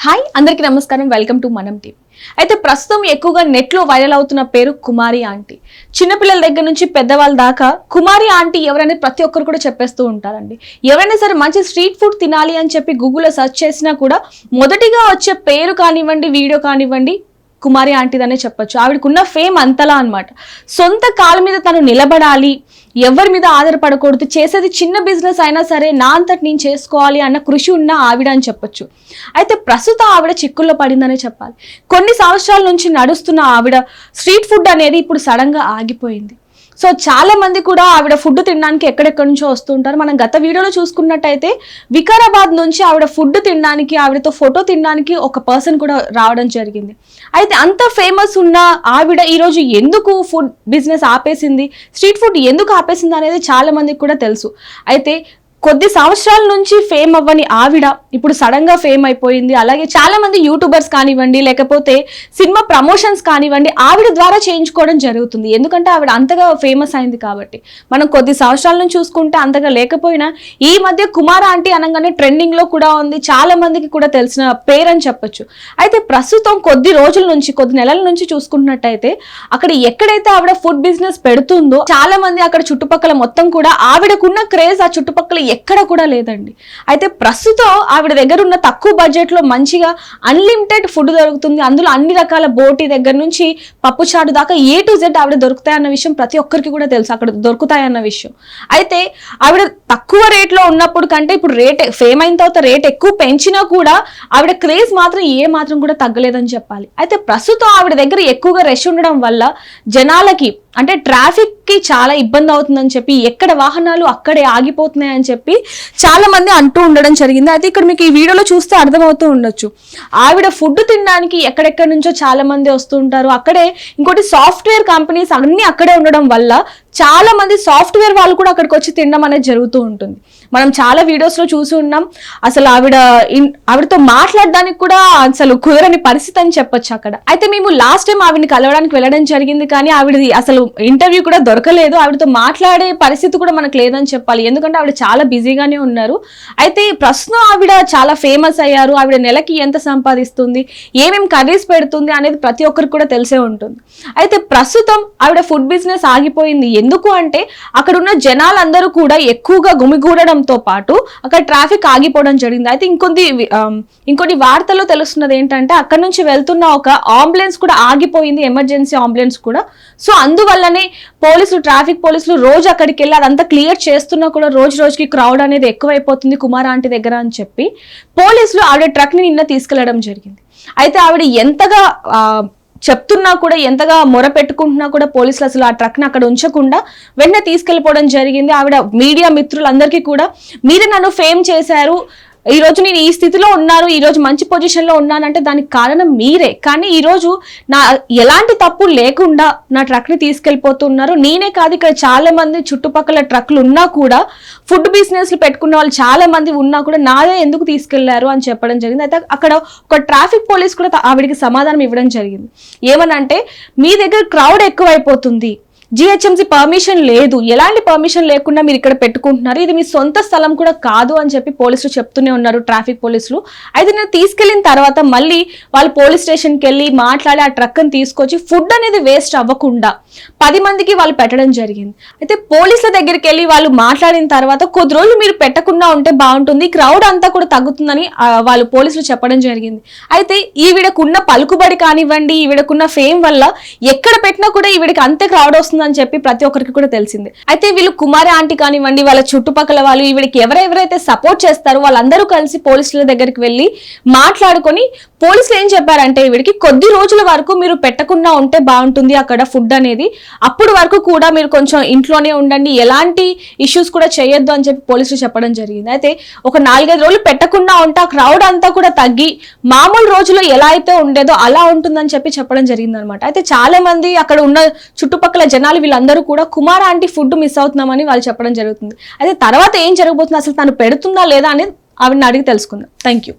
Hi అందరికీ నమస్కారం, welcome to మనం టీవీ. అయితే ప్రస్తుతం ఎక్కువగా నెట్లో వైరల్ అవుతున్న పేరు కుమారి ఆంటీ. చిన్నపిల్లల దగ్గర నుంచి పెద్దవాళ్ళ దాకా కుమారి ఆంటీ ఎవరైనా ప్రతి ఒక్కరు కూడా చెప్పేస్తూ ఉంటారండి. ఎవరైనా సరే మంచి స్ట్రీట్ ఫుడ్ తినాలి అని చెప్పి గూగుల్లో సెర్చ్ చేసినా కూడా మొదటిగా వచ్చే పేరు కానివ్వండి, వీడియో కానివ్వండి, కుమారి ఆంటీదనే చెప్పొచ్చు. ఆవిడకున్న ఫేమ్ అంతలా అనమాట. సొంత కాళ్ళ మీద తను నిలబడాలి, ఎవరి మీద ఆధారపడకూడదు, చేసేది చిన్న బిజినెస్ అయినా సరే నా అంతటి నేను చేసుకోవాలి అన్న కృషి ఉన్న ఆవిడ అని చెప్పొచ్చు. అయితే ప్రస్తుతం ఆవిడ చిక్కుల్లో పడిందనే చెప్పాలి. కొన్ని సంవత్సరాల నుంచి నడుస్తున్న ఆవిడ స్ట్రీట్ ఫుడ్ అనేది ఇప్పుడు సడన్ గా ఆగిపోయింది. సో చాలా మంది కూడా ఆవిడ ఫుడ్ తినడానికి ఎక్కడెక్కడి నుంచో వస్తుంటారు. మనం గత వీడియోలో చూసుకున్నట్టయితే వికారాబాద్ నుంచి ఆవిడ ఫుడ్ తినడానికి, ఆవిడతో ఫోటో తినడానికి ఒక పర్సన్ కూడా రావడం జరిగింది. అయితే అంత ఫేమస్ ఉన్న ఆవిడ ఈరోజు ఎందుకు ఫుడ్ బిజినెస్ ఆపేసింది, స్ట్రీట్ ఫుడ్ ఎందుకు ఆపేసింది అనేది చాలా మందికి కూడా తెలుసు. అయితే కొద్ది సంవత్సరాల నుంచి ఫేమ్ అవ్వని ఆవిడ ఇప్పుడు సడన్ గా ఫేమ్ అయిపోయింది. అలాగే చాలా మంది యూట్యూబర్స్ కానివ్వండి, లేకపోతే సినిమా ప్రమోషన్స్ కానివ్వండి, ఆవిడ ద్వారా చేయించుకోవడం జరుగుతుంది. ఎందుకంటే ఆవిడ అంతగా ఫేమస్ అయింది కాబట్టి. మనం కొద్ది సంవత్సరాల నుంచి చూసుకుంటే అంతగా లేకపోయినా ఈ మధ్య కుమార్ ఆంటీ అనగానే ట్రెండింగ్ లో కూడా ఉంది, చాలా మందికి కూడా తెలిసిన పేరు అని చెప్పొచ్చు. అయితే ప్రస్తుతం కొద్ది రోజుల నుంచి, కొద్ది నెలల నుంచి చూసుకున్నట్టయితే అక్కడ ఎక్కడైతే ఆవిడ ఫుడ్ బిజినెస్ పెడుతుందో చాలా మంది అక్కడ చుట్టుపక్కల మొత్తం కూడా ఆవిడకున్న క్రేజ్ ఆ చుట్టుపక్కల ఎక్కడ కూడా లేదండి. అయితే ప్రస్తుతం ఆవిడ దగ్గర ఉన్న తక్కువ బడ్జెట్ లో మంచిగా అన్లిమిటెడ్ ఫుడ్ దొరుకుతుంది. అందులో అన్ని రకాల బోటి దగ్గర నుంచి పప్పు చాటు దాకా A to Z ఆవిడ దొరుకుతాయన్న విషయం ప్రతి ఒక్కరికి కూడా తెలుసు, అక్కడ దొరుకుతాయన్న విషయం. అయితే ఆవిడ తక్కువ రేట్ లో ఉన్నప్పుడు కంటే ఇప్పుడు రేట్ ఫేమ్ అయిన తర్వాత రేట్ ఎక్కువ పెంచినా కూడా ఆవిడ క్రేజ్ మాత్రం ఏ మాత్రం కూడా తగ్గలేదని చెప్పాలి. అయితే ప్రస్తుతం ఆవిడ దగ్గర ఎక్కువగా రష్ ఉండడం వల్ల జనాలకి అంటే ట్రాఫిక్ కి చాలా ఇబ్బంది అవుతుందని చెప్పి, ఎక్కడ వాహనాలు అక్కడే ఆగిపోతున్నాయని చెప్పి చాలా మంది అంటూ ఉండడం జరిగింది. అయితే ఇక్కడ మీకు ఈ వీడియోలో చూస్తే అర్థమవుతూ ఉండొచ్చు, ఆవిడ ఫుడ్ తినడానికి ఎక్కడెక్కడి నుంచో చాలా మంది వస్తూ ఉంటారు. అక్కడే ఇంకోటి సాఫ్ట్వేర్ కంపెనీస్ అన్ని అక్కడే ఉండడం వల్ల చాలా మంది సాఫ్ట్వేర్ వాళ్ళు కూడా అక్కడికి వచ్చి తినడం అనేది జరుగుతూ ఉంటుంది. మనం చాలా వీడియోస్ లో చూసి ఉన్నాం. అసలు ఆవిడతో మాట్లాడడానికి కూడా అసలు కుదరని పరిస్థితి అని చెప్పొచ్చు అక్కడ. అయితే మేము లాస్ట్ టైం ఆవిడని కలవడానికి వెళ్ళడం జరిగింది, కానీ ఆవిడది అసలు ఇంటర్వ్యూ కూడా దొరకలేదు. ఆవిడతో మాట్లాడే పరిస్థితి కూడా మనకు లేదని చెప్పాలి, ఎందుకంటే ఆవిడ చాలా బిజీగానే ఉన్నారు. అయితే ప్రస్తుతం ఆవిడ చాలా ఫేమస్ అయ్యారు. ఆవిడ నెలకి ఎంత సంపాదిస్తుంది, ఏమేమి కర్రీస్ పెడుతుంది అనేది ప్రతి ఒక్కరికి కూడా తెలిసే ఉంటుంది. అయితే ప్రస్తుతం ఆవిడ ఫుడ్ బిజినెస్ ఆగిపోయింది. ఎందుకు అంటే అక్కడ ఉన్న జనాలందరూ కూడా ఎక్కువగా గుమిగూడడంతో పాటు అక్కడ ట్రాఫిక్ ఆగిపోవడం జరిగింది. అయితే ఇంకొన్ని వార్తల్లో తెలుస్తున్నది ఏంటంటే అక్కడ నుంచి వెళ్తున్న ఒక అంబులెన్స్ కూడా ఆగిపోయింది, ఎమర్జెన్సీ అంబులెన్స్ కూడా. సో అందువల్లనే ట్రాఫిక్ పోలీసులు రోజు అక్కడికి వెళ్ళి అదంతా క్లియర్ చేస్తున్నా కూడా రోజు రోజుకి క్రౌడ్ అనేది ఎక్కువైపోతుంది కుమార్ ఆంటీ దగ్గర అని చెప్పి పోలీసులు ఆవిడ ట్రక్ ని నిన్న తీసుకెళ్లడం జరిగింది. అయితే ఆవిడ ఎంతగా చెప్తున్నా కూడా, ఎంతగా మొర పెట్టుకుంటున్నా కూడా పోలీసులు అసలు ఆ ట్రక్ ని అక్కడ ఉంచకుండా వెంటనే తీసుకెళ్లిపోవడం జరిగింది. ఆవిడ మీడియా మిత్రులందరికీ కూడా మీరు నన్ను ఫేమ్ చేశారు, ఈ రోజు నేను ఈ స్థితిలో ఉన్నాను, ఈ రోజు మంచి పొజిషన్ లో ఉన్నానంటే దానికి కారణం మీరే, కానీ ఈ రోజు నా ఎలాంటి తప్పు లేకుండా నా ట్రక్ ని తీసుకెళ్లిపోతున్నారు. నేనే కాదు, ఇక్కడ చాలా మంది చుట్టుపక్కల ట్రక్లు ఉన్నా కూడా, ఫుడ్ బిజినెస్ పెట్టుకున్న వాళ్ళు చాలా మంది ఉన్నా కూడా నాదే ఎందుకు తీసుకెళ్లారు అని చెప్పడం జరిగింది. అయితే అక్కడ ఒక ట్రాఫిక్ పోలీస్ కూడా ఆవిడికి సమాధానం ఇవ్వడం జరిగింది. ఏమనంటే మీ దగ్గర క్రౌడ్ ఎక్కువైపోతుంది, GHMC పర్మిషన్ లేదు, ఎలాంటి పర్మిషన్ లేకుండా మీరు ఇక్కడ పెట్టుకుంటున్నారు, ఇది మీ సొంత స్థలం కూడా కాదు అని చెప్పి పోలీసులు చెప్తూనే ఉన్నారు, ట్రాఫిక్ పోలీసులు. అయితే నేను తీసుకెళ్లిన తర్వాత మళ్ళీ వాళ్ళు పోలీస్ స్టేషన్కి వెళ్ళి మాట్లాడి ఆ ట్రక్ ని తీసుకొచ్చి ఫుడ్ అనేది వేస్ట్ అవ్వకుండా 10 మందికి వాళ్ళు పెట్టడం జరిగింది. అయితే పోలీసుల దగ్గరికి వెళ్ళి వాళ్ళు మాట్లాడిన తర్వాత కొద్ది రోజులు మీరు పెట్టకుండా ఉంటే బాగుంటుంది, క్రౌడ్ అంతా కూడా తగ్గుతుందని వాళ్ళు పోలీసులు చెప్పడం జరిగింది. అయితే ఈవిడకున్న పలుకుబడి కానివ్వండి, ఈవిడకున్న ఫేమ్ వల్ల ఎక్కడ పెట్టినా కూడా ఈవిడకి అంతే క్రౌడ్ వస్తుంది అని చెప్పి ప్రతి ఒక్కరికి కూడా తెలిసింది. అయితే వీళ్ళు కుమారి ఆంటీ కానివ్వండి, వాళ్ళ చుట్టుపక్కల వాళ్ళు ఈవిడికి ఎవరెవరైతే సపోర్ట్ చేస్తారో వాళ్ళందరూ కలిసి పోలీసుల దగ్గరికి వెళ్ళి మాట్లాడుకొని పోలీసులు ఏం చెప్పారంటే ఈవిడికి కొద్ది రోజుల వరకు మీరు పెట్టకుండా ఉంటే బాగుంటుంది అక్కడ ఫుడ్ అనేది, అప్పుడు వరకు కూడా మీరు కొంచెం ఇంట్లోనే ఉండండి, ఎలాంటి ఇష్యూస్ కూడా చేయొద్దు అని చెప్పి పోలీసులు చెప్పడం జరిగింది. అయితే ఒక 4-5 రోజులు పెట్టకుండా ఉంటే ఆ క్రౌడ్ అంతా కూడా తగ్గి మామూలు రోజుల్లో ఎలా అయితే ఉండేదో అలా ఉంటుందని చెప్పడం జరిగింది అనమాట. అయితే చాలా మంది అక్కడ ఉన్న చుట్టుపక్కల జనాలు వీళ్ళందరూ కూడా కుమార్ ఆంటీ ఫుడ్ మిస్ అవుతున్నామని వాళ్ళు చెప్పడం జరుగుతుంది. అయితే తర్వాత ఏం జరగబోతుంది, అసలు తను పెడుతుందా లేదా అనేది ఆవిడని అడిగి తెలుసుకుందాం. Thank you.